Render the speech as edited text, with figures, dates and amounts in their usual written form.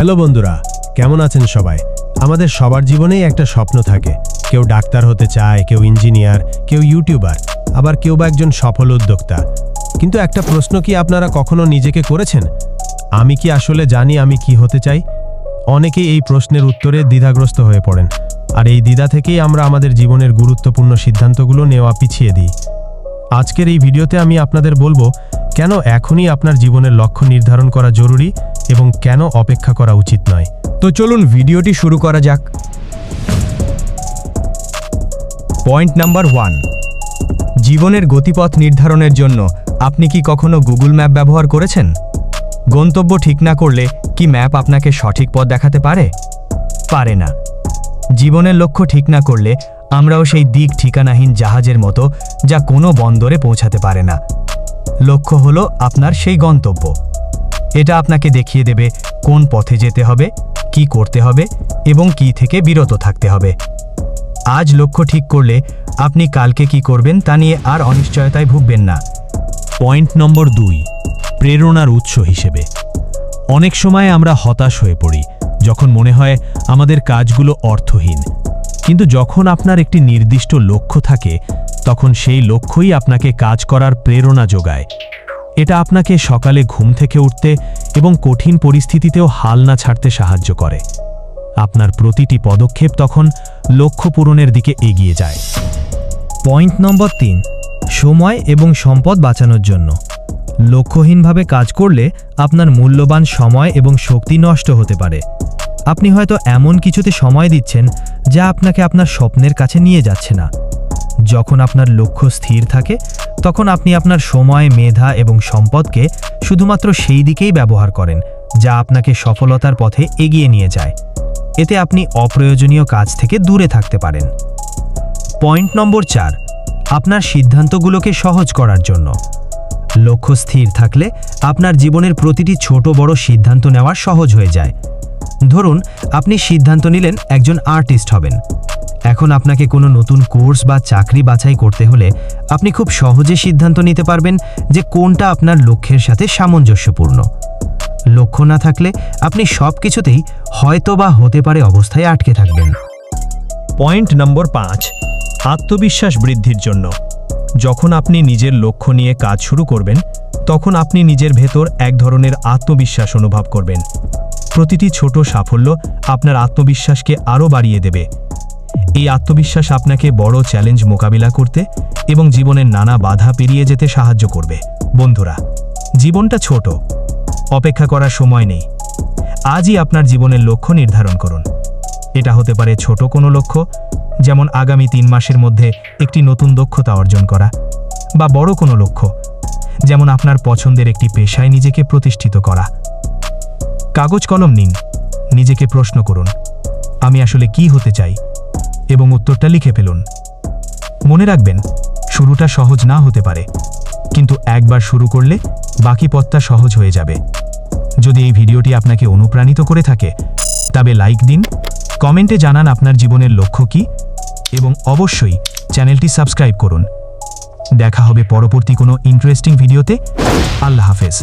Hello বন্ধুরা, কেমন আছেন সবাই? আমাদের সবার জীবনেই একটা স্বপ্ন থাকে। কেউ ডাক্তার হতে চায়, কেউ ইঞ্জিনিয়ার, কেউ ইউটিউবার, আবার কেউ বা একজন সফল উদ্যোক্তা। কিন্তু একটা প্রশ্ন কি আপনারা কখনো নিজেকে করেছেন? আমি কি আসলে জানি আমি কি হতে চাই? অনেকেই এই প্রশ্নের উত্তরে দ্বিধাগ্রস্ত হয়ে পড়েন, আর এই দ্বিধা থেকেই আমরা আমাদের জীবনের গুরুত্বপূর্ণ সিদ্ধান্তগুলো নেওয়া পিছিয়ে দিই। আজকের এই ভিডিওতে আমি আপনাদের বলবো কেন এখনই আপনার জীবনের লক্ষ্য নির্ধারণ করা জরুরি এবং কেন অপেক্ষা করা উচিত নয়। তো চলুন ভিডিওটি শুরু করা যাক। পয়েন্ট নাম্বার 1, জীবনের গতিপথ নির্ধারণের জন্য আপনি কি কখনো গুগল ম্যাপ ব্যবহার করেছেন? গন্তব্য ঠিক না করলে কি ম্যাপ আপনাকে সঠিক পথ দেখাতে পারে? পারে না। জীবনের লক্ষ্য ঠিক না করলে আমরাও সেই দিক ঠিকানাহীন জাহাজের মতো, যা কোনো বন্দরে পৌঁছাতে পারে না। লক্ষ্য হলো আপনার সেই গন্তব্য। এটা আপনাকে দেখিয়ে দেবে কোন পথে যেতে হবে, কি করতে হবে এবং কি থেকে বিরত থাকতে হবে। আজ লক্ষ্য ঠিক করলে আপনি কালকে কি করবেন তা নিয়ে আর অনিশ্চয়তায় ভুগবেন না। পয়েন্ট নম্বর 2, প্রেরণার উৎস হিসেবে। অনেক সময় আমরা হতাশ হয়ে পড়ি যখন মনে হয় আমাদের কাজগুলো অর্থহীন। কিন্তু যখন আপনার একটি নির্দিষ্ট লক্ষ্য থাকে, তখন সেই লক্ষ্যই আপনাকে কাজ করার প্রেরণা যোগায়। এটা আপনাকে সকালে ঘুম থেকে উঠতে এবং কঠিন পরিস্থিতিতেও হাল না ছাড়তে সাহায্য করে। আপনার প্রতিটি পদক্ষেপ তখন লক্ষ্য পূরণের দিকে এগিয়ে যায়। পয়েন্ট নম্বর 3, সময় এবং সম্পদ বাঁচানোর জন্য। লক্ষ্যহীনভাবে কাজ করলে আপনার মূল্যবান সময় এবং শক্তি নষ্ট হতে পারে। আপনি হয়তো এমন কিছুতে সময় দিচ্ছেন যা আপনাকে আপনার স্বপ্নের কাছে নিয়ে যাচ্ছে না। যখন আপনার লক্ষ্য স্থির থাকে, তখন আপনি আপনার সময়, মেধা এবং সম্পদকে শুধুমাত্র সেই দিকেই ব্যবহার করেন যা আপনাকে সফলতার পথে এগিয়ে নিয়ে যায়। এতে আপনি অপ্রয়োজনীয় কাজ থেকে দূরে থাকতে পারেন। পয়েন্ট নম্বর 4, আপনার সিদ্ধান্তগুলোকে সহজ করার জন্য। লক্ষ্য স্থির থাকলে আপনার জীবনের প্রতিটি ছোট বড় সিদ্ধান্ত নেওয়া সহজ হয়ে যায়। ধরুন, আপনি সিদ্ধান্ত নিলেন একজন আর্টিস্ট হবেন। এখন আপনাকে কোনো নতুন কোর্স বা চাকরি বাছাই করতে হলে আপনি খুব সহজে সিদ্ধান্ত নিতে পারবেন যে কোনটা আপনার লক্ষ্যের সাথে সামঞ্জস্যপূর্ণ। লক্ষ্য না থাকলে আপনি সব কিছুতেই হয়তো বা হতে পারে অবস্থায় আটকে থাকবেন। পয়েন্ট নম্বর 5, আত্মবিশ্বাস বৃদ্ধির জন্য। যখন আপনি নিজের লক্ষ্য নিয়ে কাজ শুরু করবেন, তখন আপনি নিজের ভেতর এক ধরনের আত্মবিশ্বাস অনুভব করবেন। প্রতিটি ছোট সাফল্য আপনার আত্মবিশ্বাসকে আরও বাড়িয়ে দেবে। এই আত্মবিশ্বাস আপনাকে বড় চ্যালেঞ্জ মোকাবিলা করতে এবং জীবনের নানা বাধা পেরিয়ে যেতে সাহায্য করবে। বন্ধুরা, জীবনটা ছোট, অপেক্ষা করার সময় নেই। আজই আপনার জীবনের লক্ষ্য নির্ধারণ করুন। এটা হতে পারে ছোট কোনো লক্ষ্য, যেমন আগামী 3 মাসের মধ্যে একটি নতুন দক্ষতা অর্জন করা, বা বড় কোনো লক্ষ্য, যেমন আপনার পছন্দের একটি পেশায় নিজেকে প্রতিষ্ঠিত করা। কাগজ কলম নিন, নিজেকে প্রশ্ন করুন, আমি আসলে কি হতে চাই, এবং উত্তরটা লিখে ফেলুন। মনে রাখবেন, শুরুটা সহজ না হতে পারে, কিন্তু একবার শুরু করলে বাকি পথটা সহজ হয়ে যাবে। যদি এই ভিডিওটি আপনাকে অনুপ্রাণিত করে থাকে, তবে লাইক দিন, কমেন্টে জানান আপনার জীবনের লক্ষ্য কী, এবং অবশ্যই চ্যানেলটি সাবস্ক্রাইব করুন। দেখা হবে পরবর্তী কোনো ইন্টারেস্টিং ভিডিওতে। আল্লাহ হাফেজ।